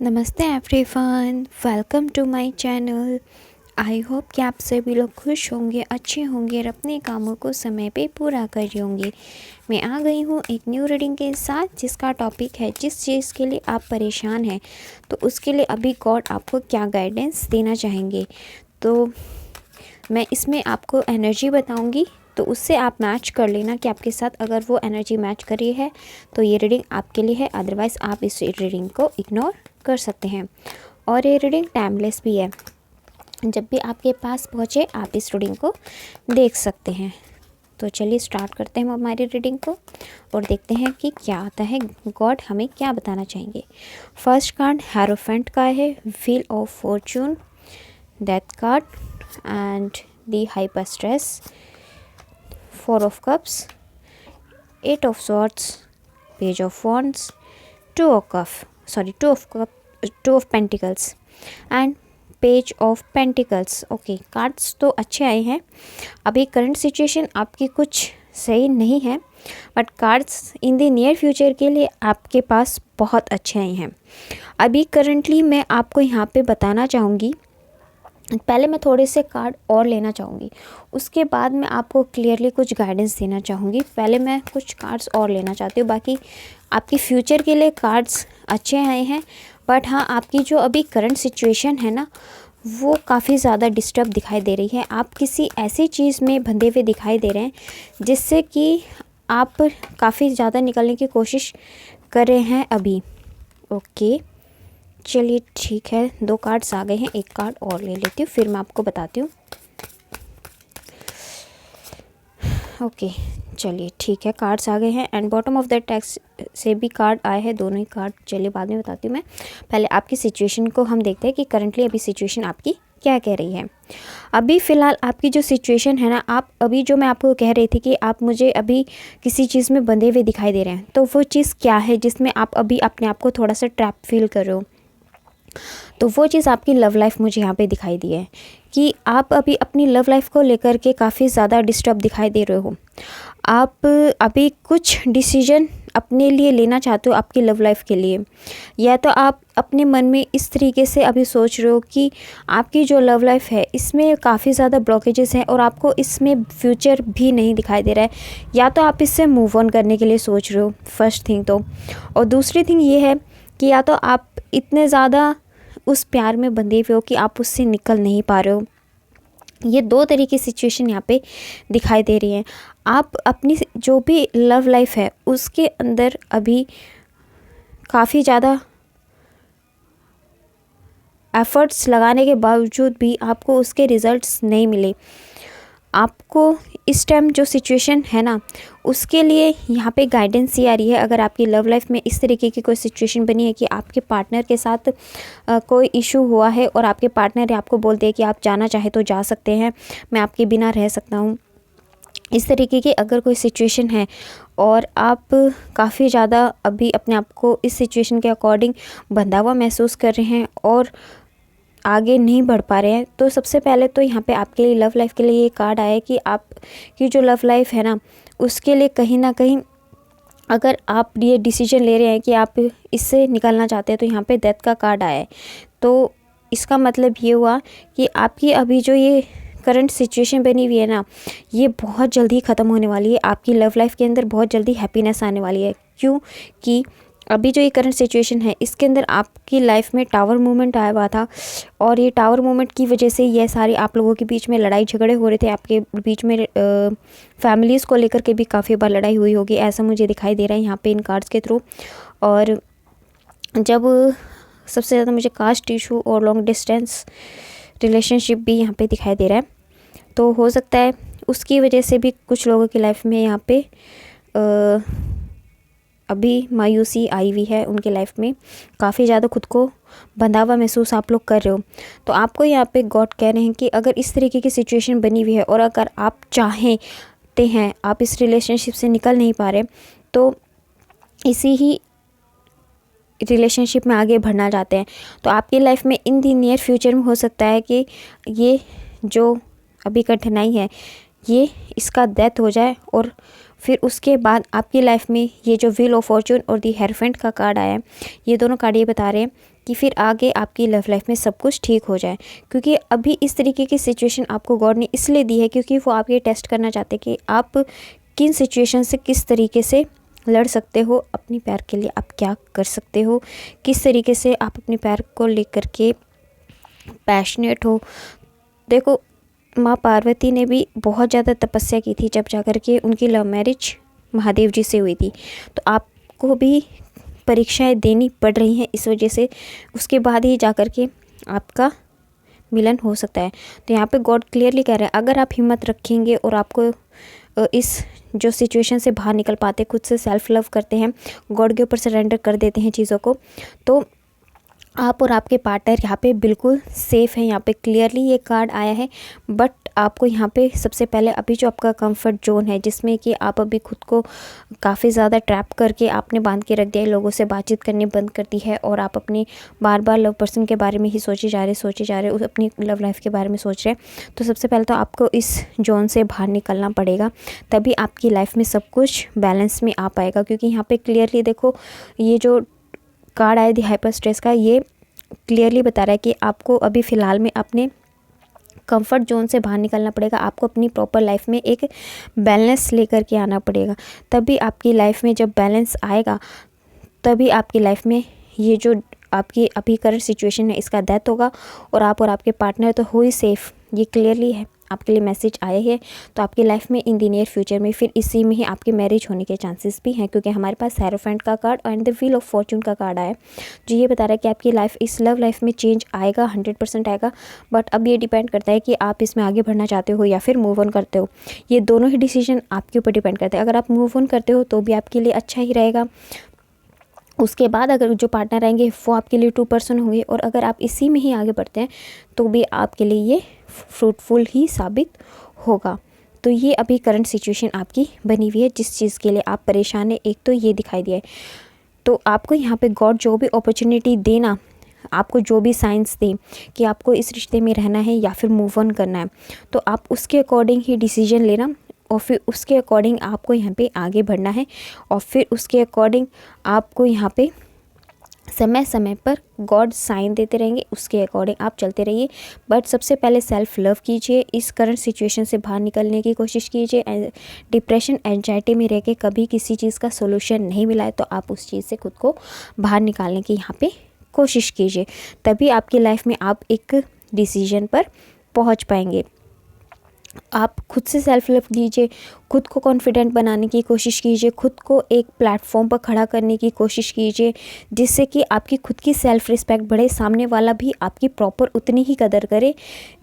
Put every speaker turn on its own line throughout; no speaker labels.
नमस्ते everyone, welcome to my channel. I hope कि आप सभी लोग खुश होंगे, अच्छे होंगे और अपने कामों को समय पे पूरा कर रहे होंगे। मैं आ गई हूँ एक न्यू रीडिंग के साथ जिसका टॉपिक है जिस चीज़ के लिए आप परेशान हैं तो उसके लिए अभी गॉड आपको क्या गाइडेंस देना चाहेंगे। तो मैं इसमें आपको एनर्जी बताऊँगी, तो उससे आप मैच कर लेना कि आपके साथ अगर वो एनर्जी मैच कर रही है तो ये रीडिंग आपके लिए है, अदरवाइज़ आप इस रीडिंग को इग्नोर कर सकते हैं। और ये रीडिंग टाइमलेस भी है, जब भी आपके पास पहुँचे आप इस रीडिंग को देख सकते हैं। तो चलिए स्टार्ट करते हैं हम हमारी रीडिंग को और देखते हैं कि क्या आता है, गॉड हमें क्या बताना चाहेंगे। फर्स्ट कार्ड हेरोफेंट का है, wheel of Fortune, death card and the hyper stress, four of cups, eight of swords, page of wands, two of pentacles and page of pentacles. Okay, cards तो अच्छे आए हैं। अभी करंट सिचुएशन आपकी कुछ सही नहीं है, but cards in the near future के लिए आपके पास बहुत अच्छे आए हैं। अभी करंटली मैं आपको यहाँ पे बताना चाहूँगी, पहले मैं थोड़े से कार्ड और लेना चाहूँगी, उसके बाद मैं आपको क्लियरली कुछ गाइडेंस देना चाहूँगी। पहले मैं कुछ कार्ड्स और लेना चाहती हूँ। बाकी आपकी फ्यूचर के लिए कार्ड्स अच्छे आए हैं, बट हाँ, आपकी जो अभी करंट सिचुएशन है ना, वो काफ़ी ज़्यादा डिस्टर्ब दिखाई दे रही है। आप किसी ऐसी चीज़ में बंधे हुए दिखाई दे रहे हैं जिससे कि आप काफ़ी ज़्यादा निकलने की कोशिश कर रहे हैं अभी। ओके, चलिए ठीक है, दो कार्ड्स आ गए हैं, एक कार्ड और ले लेती हूँ फिर मैं आपको बताती हूँ। ओके, चलिए ठीक है, कार्ड्स आ गए हैं and bottom of the text से भी कार्ड आए हैं, दोनों ही कार्ड चलिए बाद में बताती हूँ मैं। पहले आपकी सिचुएशन को हम देखते हैं कि करंटली अभी सिचुएशन आपकी क्या कह रही है। अभी फ़िलहाल आपकी जो सिचुएशन है ना, आप अभी जो मैं आपको कह रही थी कि आप मुझे अभी किसी चीज़ में बंधे हुए दिखाई दे रहे हैं, तो वो चीज़ क्या है जिसमें आप अभी अपने आप को थोड़ा सा ट्रैप फील कर रहे हो। तो वो चीज़ आपकी लव लाइफ मुझे यहाँ पे दिखाई दी है कि आप अभी अपनी लव लाइफ को लेकर के काफ़ी ज़्यादा डिस्टर्ब दिखाई दे रहे हो। आप अभी कुछ डिसीजन अपने लिए लेना चाहते हो आपकी लव लाइफ के लिए, या तो आप अपने मन में इस तरीके से अभी सोच रहे हो कि आपकी जो लव लाइफ है इसमें काफ़ी ज़्यादा ब्लॉकेजेस हैं और आपको इसमें फ्यूचर भी नहीं दिखाई दे रहा है, या तो आप इससे मूव ऑन करने के लिए सोच रहे हो, फर्स्ट थिंग तो। और दूसरी थिंग ये है कि या तो आप इतने ज़्यादा उस प्यार में बंधे हुए हो कि आप उससे निकल नहीं पा रहे हो। ये दो तरह की सिचुएशन यहाँ पे दिखाई दे रही है। आप अपनी जो भी लव लाइफ है उसके अंदर अभी काफ़ी ज़्यादा एफर्ट्स लगाने के बावजूद भी आपको उसके रिज़ल्ट्स नहीं मिले। आपको इस टाइम जो सिचुएशन है ना, उसके लिए यहाँ पे गाइडेंस ये आ रही है, अगर आपकी लव लाइफ में इस तरीके की कोई सिचुएशन बनी है कि आपके पार्टनर के साथ कोई इशू हुआ है और आपके पार्टनर आपको बोलते हैं कि आप जाना चाहे तो जा सकते हैं, मैं आपके बिना रह सकता हूँ, इस तरीके की अगर कोई सिचुएशन है और आप काफ़ी ज़्यादा अभी अपने आप को इस सिचुएशन के अकॉर्डिंग बंधा हुआ महसूस कर रहे हैं और आगे नहीं बढ़ पा रहे हैं, तो सबसे पहले तो यहाँ पे आपके लिए लव लाइफ के लिए ये कार्ड आया है कि आपकी जो लव लाइफ है ना, उसके लिए कहीं ना कहीं अगर आप ये डिसीजन ले रहे हैं कि आप इससे निकलना चाहते हैं, तो यहाँ पे डेथ का कार्ड आया है। तो इसका मतलब ये हुआ कि आपकी अभी जो ये करंट सिचुएशन बनी हुई है ना, ये बहुत जल्दी ख़त्म होने वाली है। आपकी लव लाइफ के अंदर बहुत जल्दी हैप्पीनेस आने वाली है, क्योंकि अभी जो ये करंट सिचुएशन है इसके अंदर आपकी लाइफ में टावर मूवमेंट आया हुआ था और ये टावर मूवमेंट की वजह से ये सारी आप लोगों के बीच में लड़ाई झगड़े हो रहे थे। आपके बीच में फैमिलीज़ को लेकर के भी काफ़ी बार लड़ाई हुई होगी, ऐसा मुझे दिखाई दे रहा है यहाँ पे इन कार्ड्स के थ्रू। और जब सबसे ज़्यादा मुझे कास्ट इशू और लॉन्ग डिस्टेंस रिलेशनशिप भी यहाँ पे दिखाई दे रहा है, तो हो सकता है उसकी वजह से भी कुछ लोगों की लाइफ में यहाँ पे अभी मायूसी आई हुई है, उनके लाइफ में काफ़ी ज़्यादा खुद को बंधा हुआ महसूस आप लोग कर रहे हो। तो आपको यहाँ पे गॉड कह रहे हैं कि अगर इस तरीके की सिचुएशन बनी हुई है और अगर आप चाहते हैं, आप इस रिलेशनशिप से निकल नहीं पा रहे, तो इसी ही रिलेशनशिप में आगे बढ़ना चाहते हैं, तो आपकी लाइफ में इन दी नियर फ्यूचर में हो सकता है कि ये जो अभी कठिनाई है ये इसका डेथ हो जाए और फिर उसके बाद आपकी लाइफ में ये जो व्हील ऑफ फॉर्चून और दी हेरोफेंट का कार्ड आया है, ये दोनों कार्ड ये बता रहे हैं कि फिर आगे आपकी लव लाइफ में सब कुछ ठीक हो जाए। क्योंकि अभी इस तरीके की सिचुएशन आपको गॉड ने इसलिए दी है क्योंकि वो आप ये टेस्ट करना चाहते हैं कि आप किन सिचुएशन से किस तरीके से लड़ सकते हो, अपने प्यार के लिए आप क्या कर सकते हो, किस तरीके से आप अपने प्यार को लेकर के पैशनेट हो। देखो, माँ पार्वती ने भी बहुत ज़्यादा तपस्या की थी जब जाकर के उनकी लव मैरिज महादेव जी से हुई थी। तो आपको भी परीक्षाएं देनी पड़ रही हैं इस वजह से, उसके बाद ही जाकर के आपका मिलन हो सकता है। तो यहाँ पे गॉड क्लियरली कह रहे हैं, अगर आप हिम्मत रखेंगे और आपको इस जो सिचुएशन से बाहर निकल पाते, खुद से सेल्फ लव करते हैं, गॉड के ऊपर सरेंडर कर देते हैं चीज़ों को, तो आप और आपके पार्टनर यहाँ पे बिल्कुल सेफ़ है। यहाँ पे क्लियरली ये कार्ड आया है। बट आपको यहाँ पे सबसे पहले अभी जो आपका कंफर्ट जोन है, जिसमें कि आप अभी खुद को काफ़ी ज़्यादा ट्रैप करके आपने बांध के रख दिया है, लोगों से बातचीत करनी बंद कर दी है और आप अपनी बार बार लव पर्सन के बारे में ही सोचे जा रहे अपनी लव लाइफ के बारे में सोच रहे हैं। तो सबसे पहले तो आपको इस जोन से बाहर निकलना पड़ेगा, तभी आपकी लाइफ में सब कुछ बैलेंस में आ पाएगा। क्योंकि यहाँ पर क्लियरली देखो, ये जो कार्ड आया दी हाइपर स्ट्रेस का, ये क्लियरली बता रहा है कि आपको अभी फ़िलहाल में अपने कंफर्ट जोन से बाहर निकलना पड़ेगा। आपको अपनी प्रॉपर लाइफ में एक बैलेंस लेकर के आना पड़ेगा, तभी आपकी लाइफ में जब बैलेंस आएगा तभी आपकी लाइफ में ये जो आपकी अभी करंट सिचुएशन है इसका डेथ होगा और आप और आपके पार्टनर तो हो ही सेफ़। ये क्लियरली है, आपके लिए मैसेज आया है। तो आपकी लाइफ में इन द नियर फ्यूचर में फिर इसी में ही आपकी मैरिज होने के चांसेस भी हैं, क्योंकि हमारे पास हेरोफेंट का card and the wheel of Fortune का कार्ड आया जो ये बता रहा है कि आपकी लाइफ, इस लव लाइफ में चेंज आएगा, 100% आएगा। बट अब ये डिपेंड करता है कि आप इसमें आगे बढ़ना चाहते हो या फिर मूव ऑन करते हो। ये दोनों ही डिसीजन आपके ऊपर डिपेंड करते हैं। अगर आप मूव ऑन करते हो तो भी आपके लिए अच्छा ही रहेगा। उसके बाद अगर जो पार्टनर आएंगे वो आपके लिए 2% होंगे, और अगर आप इसी में ही आगे बढ़ते हैं तो भी आपके लिए ये फ्रूटफुल ही साबित होगा। तो ये अभी करंट सिचुएशन आपकी बनी हुई है, जिस चीज़ के लिए आप परेशान हैं, एक तो ये दिखाई दिया है। तो आपको यहाँ पे गॉड जो भी अपॉर्चुनिटी देना, आपको जो भी साइंस दे कि आपको इस रिश्ते में रहना है या फिर मूव ऑन करना है, तो आप उसके अकॉर्डिंग ही डिसीजन लेना और फिर उसके अकॉर्डिंग आपको यहाँ पे आगे बढ़ना है। और फिर उसके अकॉर्डिंग आपको यहाँ पे समय समय पर गॉड साइन देते रहेंगे, उसके अकॉर्डिंग आप चलते रहिए। बट सबसे पहले सेल्फ लव कीजिए, इस करंट सिचुएशन से बाहर निकलने की कोशिश कीजिए। डिप्रेशन, एंजाइटी में रह के कभी किसी चीज़ का सोल्यूशन नहीं मिला है तो आप उस चीज़ से खुद को बाहर निकालने की यहाँ पे कोशिश कीजिए, तभी आपकी लाइफ में आप एक डिसीजन पर पहुँच पाएंगे। आप खुद से सेल्फ लव कीजिए, खुद को कॉन्फिडेंट बनाने की कोशिश कीजिए, खुद को एक प्लेटफॉर्म पर खड़ा करने की कोशिश कीजिए, जिससे कि आपकी खुद की सेल्फ रिस्पेक्ट बढ़े, सामने वाला भी आपकी प्रॉपर उतनी ही कदर करे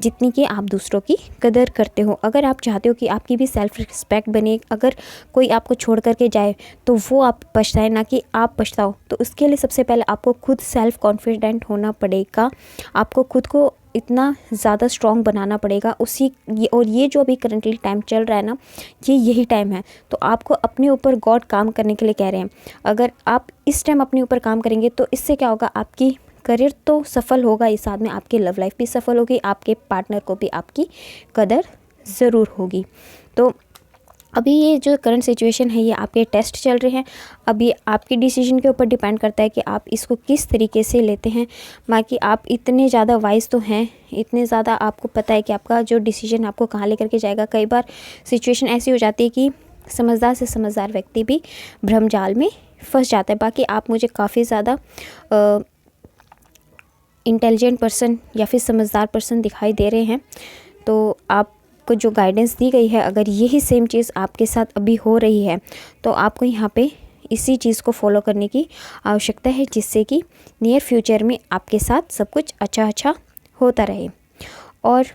जितनी कि आप दूसरों की कदर करते हो। अगर आप चाहते हो कि आपकी भी सेल्फ रिस्पेक्ट बने, अगर कोई आपको छोड़ करके जाए तो वो आप पछताए, ना कि आप पछताओ, तो उसके लिए सबसे पहले आपको खुद सेल्फ कॉन्फिडेंट होना पड़ेगा। आपको खुद को इतना ज़्यादा स्ट्रॉन्ग बनाना पड़ेगा और ये जो अभी करंटली टाइम चल रहा है ना, ये यही टाइम है। तो आपको अपने ऊपर गॉड काम करने के लिए कह रहे हैं। अगर आप इस टाइम अपने ऊपर काम करेंगे तो इससे क्या होगा, आपकी करियर तो सफल होगा ही, साथ में आपकी लव लाइफ भी सफल होगी, आपके पार्टनर को भी आपकी कदर ज़रूर होगी। तो अभी ये जो करंट सिचुएशन है, ये आपके टेस्ट चल रहे हैं। अभी आपके डिसीजन के ऊपर डिपेंड करता है कि आप इसको किस तरीके से लेते हैं। बाकी आप इतने ज़्यादा वाइज तो हैं, इतने ज़्यादा आपको पता है कि आपका जो डिसीजन आपको कहाँ लेकर के जाएगा। कई बार सिचुएशन ऐसी हो जाती है कि समझदार से समझदार व्यक्ति भी भ्रमजाल में फंस जाता है। बाकी आप मुझे काफ़ी ज़्यादा इंटेलिजेंट पर्सन या फिर समझदार पर्सन दिखाई दे रहे हैं। तो आप को जो गाइडेंस दी गई है, अगर यही सेम चीज़ आपके साथ अभी हो रही है तो आपको यहाँ पे इसी चीज़ को फॉलो करने की आवश्यकता है, जिससे कि नियर फ्यूचर में आपके साथ सब कुछ अच्छा होता रहे। और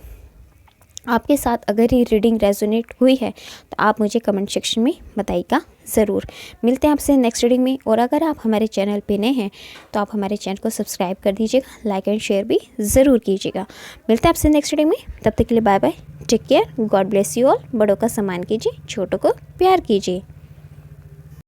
आपके साथ अगर ये रीडिंग रेजोनेट हुई है तो आप मुझे कमेंट सेक्शन में बताइएगा ज़रूर। मिलते हैं आपसे नेक्स्ट रीडिंग में। और अगर आप हमारे चैनल पे नए हैं तो आप हमारे चैनल को सब्सक्राइब कर दीजिएगा, लाइक एंड शेयर भी ज़रूर कीजिएगा। मिलते हैं आपसे नेक्स्ट रीडिंग में, तब तक के लिए bye bye, take care, God bless you all. बड़ों का सम्मान कीजिए, छोटों को प्यार कीजिए।